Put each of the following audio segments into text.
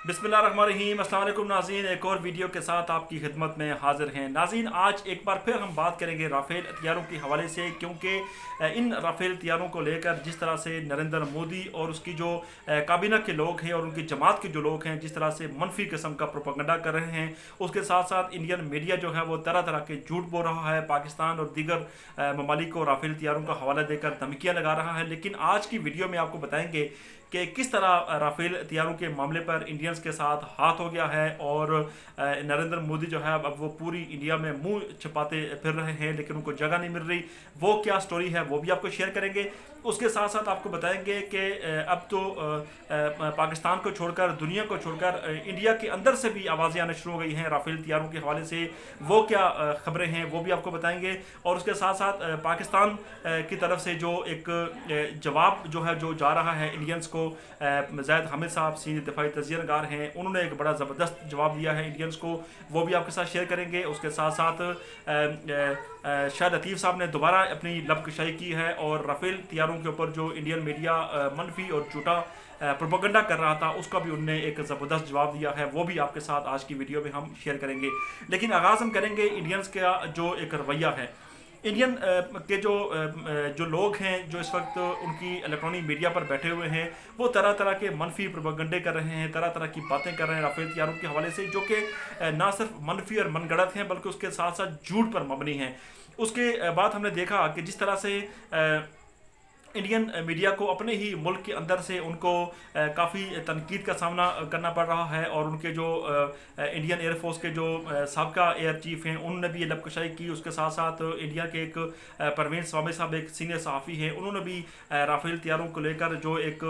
बिस्मिल्लाहिर्रहमानिर्रहीम। अस्सलाम वालेकुम नाज़रीन, एक और वीडियो के साथ आपकी खिदमत में हाजिर हैं। नाज़रीन, आज एक बार फिर हम बात करेंगे राफ़ेल हथियारों के हवाले से, क्योंकि इन राफ़ेल हथियारों को लेकर जिस तरह से नरेंद्र मोदी और उसकी जो काबीना के लोग हैं और उनकी जमात के जो लोग हैं जिस तरह से मनफी किस्म का प्रोपेगेंडा कर रहे हैं, उसके साथ साथ इंडियन मीडिया जो है वो तरह तरह के झूठ बोल रहा है, पाकिस्तान और दीगर ममालिक को राफ़ेल हथियारों का हवाला देकर धमकियाँ लगा रहा है। लेकिन आज की वीडियो में आपको बताएंगे कि किस तरह राफ़ेल हथियारों के मामले पर इंडियंस के साथ हाथ हो गया है और नरेंद्र मोदी जो है अब वो पूरी इंडिया में मुंह छिपाते फिर रहे हैं, लेकिन उनको जगह नहीं मिल रही। वो क्या स्टोरी है वो भी आपको शेयर करेंगे। उसके साथ साथ आपको बताएंगे कि अब तो पाकिस्तान को छोड़कर, दुनिया को छोड़कर इंडिया के अंदर से भी आवाज़ें आना शुरू हो गई हैं राफ़ेल हथियारों के हवाले से। वो क्या खबरें हैं वो भी आपको बताएंगे। और उसके साथ साथ पाकिस्तान की तरफ से जो एक जवाब जो है जो जा रहा है इंडियंस को, ज़ाहिद हामिद साहब सीनियर दिफाई तजियागार हैं, उन्होंने एक बड़ा ज़बरदस्त जवाब दिया है इंडियंस को, वो भी आपके साथ शेयर करेंगे। उसके साथ साथ शाहिद लतीफ़ साहब ने दोबारा अपनी लबकशाई की है और राफ़ेल हथियारों के ऊपर जो इंडियन मीडिया मनफी और झूठा प्रोपेगेंडा कर रहा था उसका भी उनने एक ज़बरदस्त जवाब दिया है, वो भी आपके साथ आज की वीडियो में हम शेयर करेंगे। लेकिन आगाज़ हम करेंगे इंडियंस का जो एक रवैया है। इंडियन के जो लोग हैं जो इस वक्त उनकी इलेक्ट्रॉनिक मीडिया पर बैठे हुए हैं, वो तरह तरह के मनफी प्रोपेगेंडे कर रहे हैं, तरह तरह की बातें कर रहे हैं राफ़ेल हथियारों के हवाले से, जो कि ना सिर्फ मनफी और मनगढ़ंत हैं बल्कि उसके साथ साथ झूठ पर मबनी हैं। उसके बाद हमने देखा कि जिस तरह से इंडियन मीडिया को अपने ही मुल्क के अंदर से उनको काफ़ी तनकीद का सामना करना पड़ रहा है और उनके जो इंडियन एयरफोर्स के जो साबका एयर चीफ हैं उन्होंने भी ये लबकशाई की। उसके साथ साथ इंडिया के एक परवीन स्वामी साहब एक सीनियर सहाफ़ी हैं, उन्होंने भी राफ़ेल हथियारों को लेकर जो एक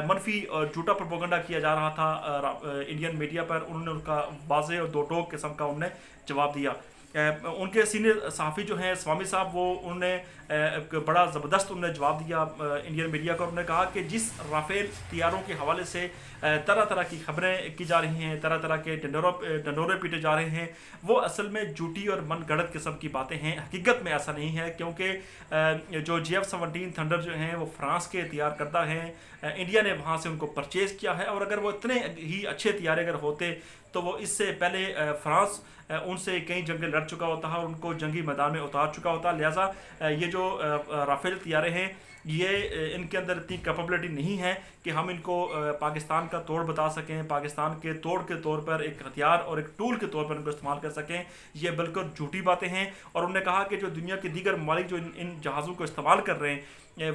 मनफी और झूठा प्रोपेगेंडा किया जा रहा था इंडियन मीडिया पर, उन्होंने उनका वाज़ेह और दो टोक किस्म का उन्होंने जवाब दिया। उनके सीनियर सहाफ़ी जो हैं स्वामी साहब, वो उन्होंने एक बड़ा ज़बरदस्त उन्होंने जवाब दिया इंडियन मीडिया को। उन्होंने कहा कि जिस राफ़ेल हथियारों के हवाले से तरह तरह की खबरें की जा रही हैं, तरह तरह के ढंडोरे पीटे जा रहे हैं, वो असल में झूठी और मनगढ़ंत किस्म की बातें हैं। हकीकत में ऐसा नहीं है, क्योंकि जो GF-17 थंडर जो हैं वो फ्रांस के तैयार करता हैं, इंडिया ने वहाँ से उनको परचेज़ किया है। और अगर वो इतने ही अच्छे तैयार अगर होते तो वो इससे पहले फ्रांस उनसे कई जंगें लड़ चुका होता है और उनको जंगी मैदान में उतार चुका होता। लिहाजा ये जो राफ़ेल हथियारे हैं ये इनके अंदर इतनी कैपेबिलिटी नहीं है कि हम इनको पाकिस्तान का तोड़ बता सकें, पाकिस्तान के तोड़ के तौर पर एक हथियार और एक टूल के तौर पर इनको इस्तेमाल कर सकें। ये बिल्कुल झूठी बातें हैं। और उन्होंने कहा कि जो दुनिया के दीगर ममालिक जो इन जहाज़ों को इस्तेमाल कर रहे हैं,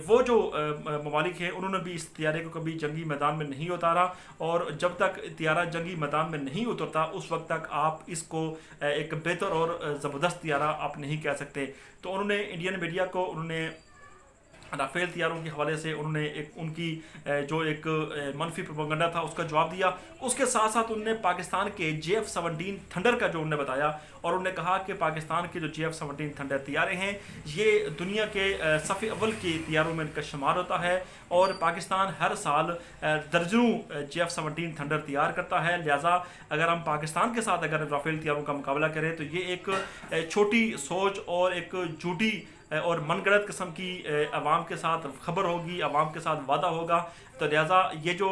वो जो ममालिक हैं उन्होंने भी इस तैयारे को कभी जंगी मैदान में नहीं उतारा, और जब तक तैयारा जंगी मैदान में नहीं उतरता उस वक्त तक आप इसको एक बेहतर और ज़बरदस्त तैयारा आप नहीं कह सकते। तो उन्होंने इंडियन मीडिया को उन्होंने राफ़ेल हथियारों के हवाले से उन्होंने एक उनकी जो एक मनफी प्रोपेगेंडा था उसका जवाब दिया। उसके साथ साथ उन्होंने पाकिस्तान के GF-17 थंडर का जो उन्होंने बताया, और उन्होंने कहा कि पाकिस्तान के जो GF-17 थंडर तैयारे हैं ये दुनिया के सफ़े अव्वल के तैयारों में इनका शुमार होता है, और पाकिस्तान हर साल दर्जनों GF-17 थंडर तैयार करता है। लिहाजा अगर हम पाकिस्तान के साथ अगर राफ़ेल हथियारों का मुकाबला करें तो ये एक छोटी सोच और एक झूठी और मनगढ़ंत किस्म की आवाम के साथ खबर होगी, आवाम के साथ वादा होगा। तो लिहाजा ये जो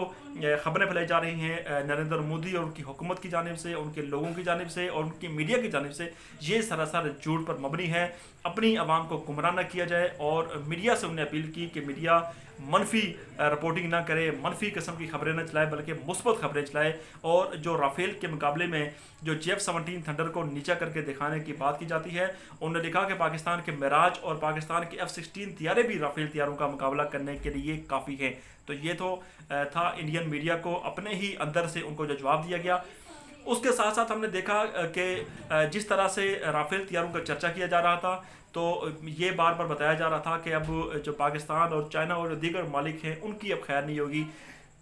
खबरें फैलाई जा रही हैं नरेंद्र मोदी और उनकी हुकूमत की जानिब से, उनके लोगों की जानिब से और उनकी मीडिया की जानिब से, ये सरासर झूठ पर मबनी है। अपनी आवाम को गुमराह न किया जाए, और मीडिया से उन्हें अपील की कि मीडिया मनफी रिपोर्टिंग ना करे, मनफी किस्म की खबरें न चलाए, बल्कि मुस्बत खबरें चलाए। और जो राफ़ेल के मुकाबले में जो GF-17 थंडर को नीचा करके दिखाने की बात की जाती है, उन्होंने लिखा कि पाकिस्तान के मिराज और पाकिस्तान के F-16 तैयारे भी राफ़ेल हथियारों का मुकाबला करने के लिए काफ़ी हैं। तो ये तो था इंडियन मीडिया को अपने ही अंदर से उनको जो जवाब दिया गया। उसके साथ साथ हमने देखा कि जिस तरह से राफ़ेल हथियारों का चर्चा किया जा रहा था, तो ये बार बार बताया जा रहा था कि अब जो पाकिस्तान और चाइना और जो दीगर मालिक हैं उनकी अब खैर नहीं होगी।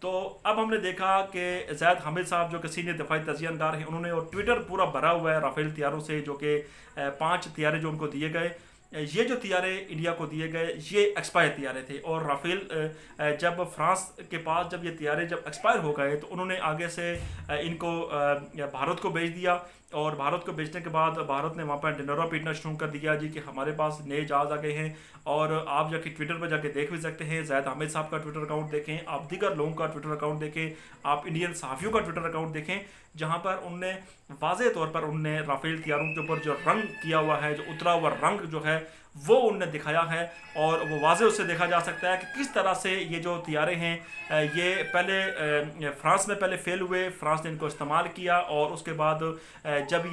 तो अब हमने देखा कि ज़ाहिद हामिद साहब जो कि सीनियर दिफाई तजियागार हैं, उन्होंने और ट्विटर पूरा भरा हुआ है राफ़ेल हथियारों से, जो कि 5 हथियारे जो उनको दिए गए, ये जो तियारे इंडिया को दिए गए ये एक्सपायर तियारे थे, और राफेल जब फ्रांस के पास जब ये तियारे जब एक्सपायर हो गए तो उन्होंने आगे से इनको भारत को भेज दिया, और भारत को भेजने के बाद भारत ने वहाँ पर ढिंढोरा पीटना शुरू कर दिया जी कि हमारे पास नए जहाज़ आ गए हैं। और आप जाके ट्विटर पर जाके देख भी सकते हैं, ज़ैद हामिद साहब का ट्विटर अकाउंट देखें, आप दीगर लोगों का ट्विटर अकाउंट देखें, आप इंडियन सहाफ़ियों का ट्विटर अकाउंट देखें, जहाँ पर उनने वाज़े तौर पर उनने राफेल तियारों के ऊपर जो रंग किया हुआ है, जो उतरा हुआ रंग जो है वो उनने दिखाया है, और वो वाज़े उससे देखा जा सकता है कि किस तरह से ये जो तियारे हैं ये पहले फ्रांस में पहले फेल हुए, फ्रांस ने इनको इस्तेमाल किया, और उसके बाद जब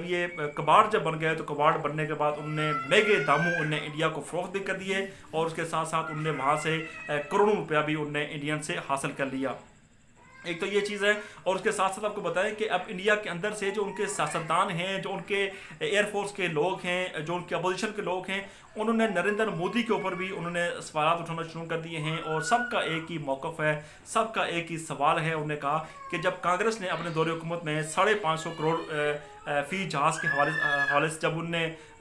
ये कबाड़ जब बन गए तो कबाड़ बनने के बाद उनने महंगे दामों उनने इंडिया को फ़रोख्त भी कर दिए, और उसके साथ साथ उनने वहाँ से करोड़ों रुपया भी उनने इंडियन से हासिल कर लिया। एक तो ये चीज़ है, और उसके साथ साथ आपको बताएं कि अब इंडिया के अंदर से जो उनके सियासतदान हैं, जो उनके एयरफोर्स के लोग हैं, जो उनके अपोजिशन के लोग हैं, उन्होंने नरेंद्र मोदी के ऊपर भी उन्होंने सवाल उठाना शुरू कर दिए हैं, और सबका एक ही मौक़िफ़ है, सबका एक ही सवाल है। उन्होंने कहा कि जब कांग्रेस ने अपने दौरे हुकूमत में 550 करोड़ फ़ी जहाज़ के हवाले से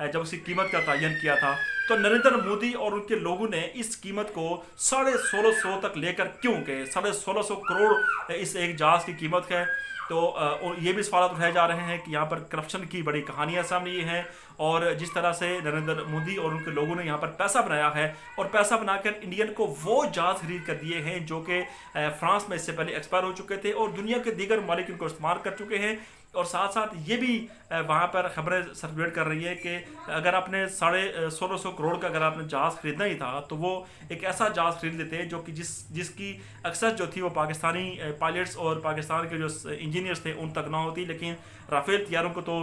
जब उसकी कीमत का तयन किया था, तो नरेंद्र मोदी और उनके लोगों ने इस कीमत को 1650 तक लेकर क्यों गए? 1650 करोड़ इस एक जहाज़ की कीमत है। तो ये भी सवाल उठाए जा रहे हैं कि यहाँ पर करप्शन की बड़ी कहानियाँ सामने ये हैं, और जिस तरह से नरेंद्र मोदी और उनके लोगों ने यहाँ पर पैसा बनाया है, और पैसा बनाकर इंडियन को वो जहाज़ खरीद कर दिए हैं जो कि फ्रांस में इससे पहले एक्सपायर हो चुके थे, और दुनिया के दीगर ममालिक इनको इस्तेमाल कर चुके हैं। और साथ साथ ये भी वहाँ पर खबरें सर्कुलेट कर रही है कि अगर आपने 1650 करोड़ का अगर आपने जहाज़ खरीदना ही था तो वो एक ऐसा जहाज़ खरीद लेते जो कि जिसकी अक्सर जो थी वो पाकिस्तानी पायलट्स और पाकिस्तान के जो इंजीनियर्स थे उन तक ना होती। लेकिन राफेल तियारों को तो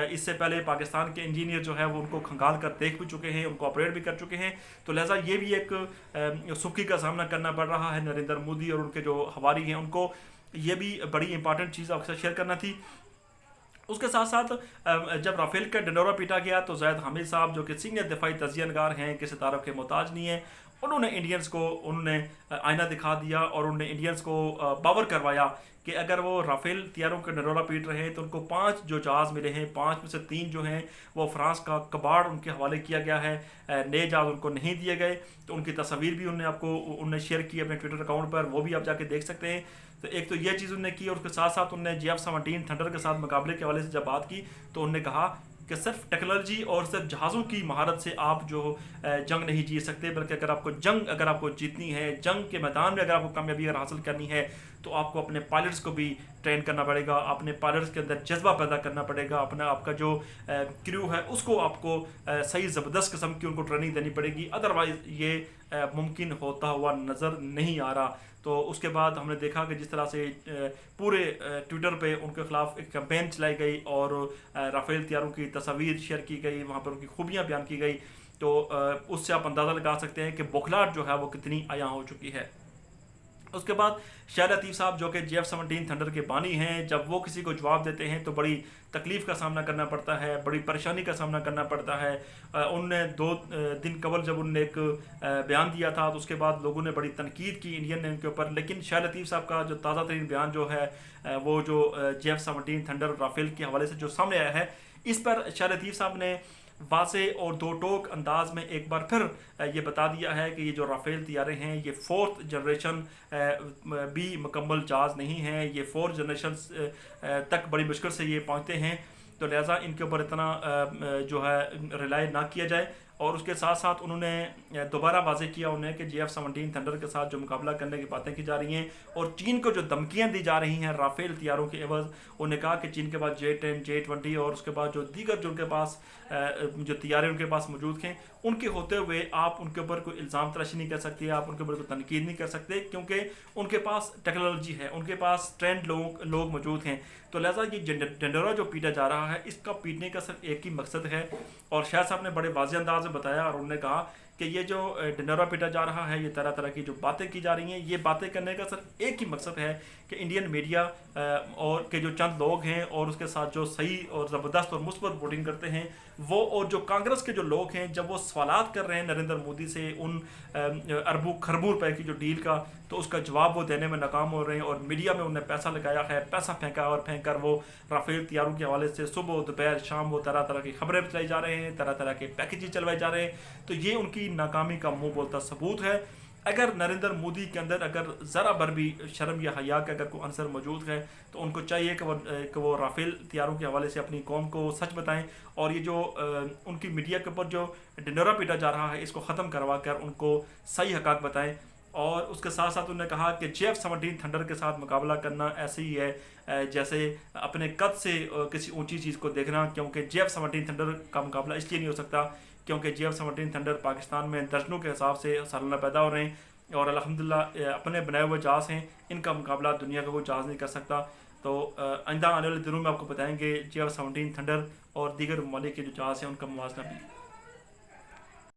इससे पहले पाकिस्तान के इंजीनियर जो है वो उनको खंगाल कर देख भी चुके हैं, उनको ऑपरेट भी कर चुके हैं। तो लिहाजा ये भी एक सुखी का सामना करना पड़ रहा है नरेंद्र मोदी और उनके जो हवारी हैं उनको। ये भी बड़ी इंपॉर्टेंट चीज़ आपके साथ शेयर करना थी। उसके साथ साथ जब राफेल का ढिंढोरा पीटा गया तो ज़ैद हामिद साहब जो कि सीनियर दिफाई तजियनगार हैं, किसी तारफ़ के मोहताज नहीं है, उन्होंने इंडियंस को उन्होंने आईना दिखा दिया और उन्होंने इंडियंस को बावर करवाया कि अगर वो राफेल तियारों का ढिंढोरा पीट रहे हैं तो उनको 5 जो जहाज़ मिले हैं, 5 में से 3 जो हैं वो फ्रांस का कबाड़ उनके हवाले किया गया है, नए जहाज़ उनको नहीं दिए गए। तो उनकी तस्वीर भी उन्होंने शेयर की अपने ट्विटर अकाउंट पर, वो भी आप जाके देख सकते हैं। तो एक तो ये चीज़ उन्होंने की, और उसके साथ साथ उन्होंने GF-17 थंडर के साथ मुकाबले के हवाले से जब बात की तो उन्होंने कहा कि सिर्फ टेक्नोलॉजी और सिर्फ जहाज़ों की महारत से आप जो जंग नहीं जीत सकते, बल्कि अगर आपको जीतनी है, जंग के मैदान में अगर आपको कामयाबी अगर हासिल करनी है तो आपको अपने पायलट्स को भी ट्रेन करना पड़ेगा, अपने पायलट्स के अंदर जज्बा पैदा करना पड़ेगा, आपका जो क्रू है उसको आपको सही ज़बरदस्त किस्म की उनको ट्रेनिंग देनी पड़ेगी, अदरवाइज़ ये मुमकिन होता हुआ नज़र नहीं आ रहा। तो उसके बाद हमने देखा कि जिस तरह से पूरे ट्विटर पे उनके ख़िलाफ़ एक कैंपेन चलाई गई और राफेल तियारों की तस्वीर शेयर की गई, वहाँ पर उनकी खूबियाँ बयान की गई। तो उससे आप अंदाज़ा लगा सकते हैं कि बौखलाहट जो है वो कितनी आया हो चुकी है। उसके बाद शाह लतीफ़ साहब जो कि GF-17 थंडर के बानी हैं, जब वो किसी को जवाब देते हैं तो बड़ी तकलीफ़ का सामना करना पड़ता है, बड़ी परेशानी का सामना करना पड़ता है। उनने 2 दिन कबल जब उनने एक बयान दिया था तो उसके बाद लोगों ने बड़ी तनकीद की इंडियन ने उनके ऊपर, लेकिन शाह लतीफ़ साहब का जो ताज़ा तरीन बयान जो है वो जो GF-17 थंडर राफेल के हवाले से जो सामने आया है, इस पर शाह लतीफ़ साहब ने वाज़े और दो टोक अंदाज में एक बार फिर ये बता दिया है कि ये जो राफेल तियारे हैं ये 4th जनरेशन भी मुकम्मल जहाज़ नहीं है, ये 4th जनरेशन तक बड़ी मुश्किल से ये पहुँचते हैं। तो लिहाजा इनके ऊपर इतना जो है रिलाई ना किया जाए। और उसके साथ साथ उन्होंने दोबारा वाज़े किया उन्हें कि GF-17 थंडर के साथ जो मुकाबला करने की बातें की जा रही हैं और चीन को जो धमकियां दी जा रही हैं राफेल तियारों के एवज़, उन्होंने कहा कि चीन के पास J-10, J-20 और उसके बाद जो दीगर जो उनके पास जो तियारे उनके पास मौजूद हैं, उनके होते हुए आप उनके ऊपर कोई इल्ज़ाम तराशी नहीं कर सकते, आप उनके ऊपर कोई तनकीद नहीं कर सकते, क्योंकि उनके पास टेक्नोलॉजी है, उनके पास ट्रेंड लोग मौजूद हैं। तो लिहाजा ये ढिंढोरा जो पीटा जा रहा है इसका पीटने का सिर्फ एक ही मकसद है। और शाह साहब ने बड़े वाज़ेह अंदाज में बताया और उन्होंने कहा कि ये जो ढिंढोरा पीटा जा रहा है, ये तरह तरह की जो बातें की जा रही हैं, ये बातें करने का सिर्फ एक ही मकसद है कि इंडियन मीडिया और के जो चंद लोग हैं और उसके साथ जो सही और ज़बरदस्त और मुस्बत वोटिंग करते हैं वो, और जो कांग्रेस के जो लोग हैं, जब वो सवालात कर रहे हैं नरेंद्र मोदी से उन अरबों खरबों रुपए की जो डील का تو اس کا جواب وہ دینے میں ناکام ہو رہے ہیں، اور میڈیا میں انہوں نے پیسہ لگایا ہے، پیسہ پھینکا اور پھینک کر وہ رافیل طیاروں کے حوالے سے صبح دوپہر شام وہ طرح طرح کی خبریں چلائی جا رہے ہیں، طرح طرح کے پیکیجز چلوائے جا رہے ہیں. تو یہ ان کی ناکامی کا منہ بولتا ثبوت ہے. اگر نریندر مودی کے اندر اگر ذرا بھر بھی شرم یا حیا کا اگر کوئی عنصر موجود ہے تو ان کو چاہیے کہ وہ رافیل طیاروں کے حوالے سے اپنی قوم کو سچ بتائیں، اور یہ جو ان کی میڈیا کے اوپر جو ڈنورا پیٹا جا رہا ہے اس کو ختم کروا کر ان کو صحیح حقائق بتائیں. اور اس کے ساتھ ساتھ انہوں نے کہا کہ JF-17 تھنڈر کے ساتھ مقابلہ کرنا ایسے ہی ہے جیسے اپنے قد سے کسی اونچی چیز کو دیکھنا، کیونکہ JF-17 تھنڈر کا مقابلہ اس لیے نہیں ہو سکتا کیونکہ JF-17 تھنڈر پاکستان میں درجنوں کے حساب سے سالانہ پیدا ہو رہے ہیں، اور الحمدللہ اپنے بنائے ہوئے جہاز ہیں، ان کا مقابلہ دنیا کا کوئی جہاز نہیں کر سکتا. تو آئندہ آنے والے دنوں میں آپ کو بتائیں گے JF-17 تھنڈر اور دیگر ممالک کے جو جہاز ہیں ان کا موازنہ بھی.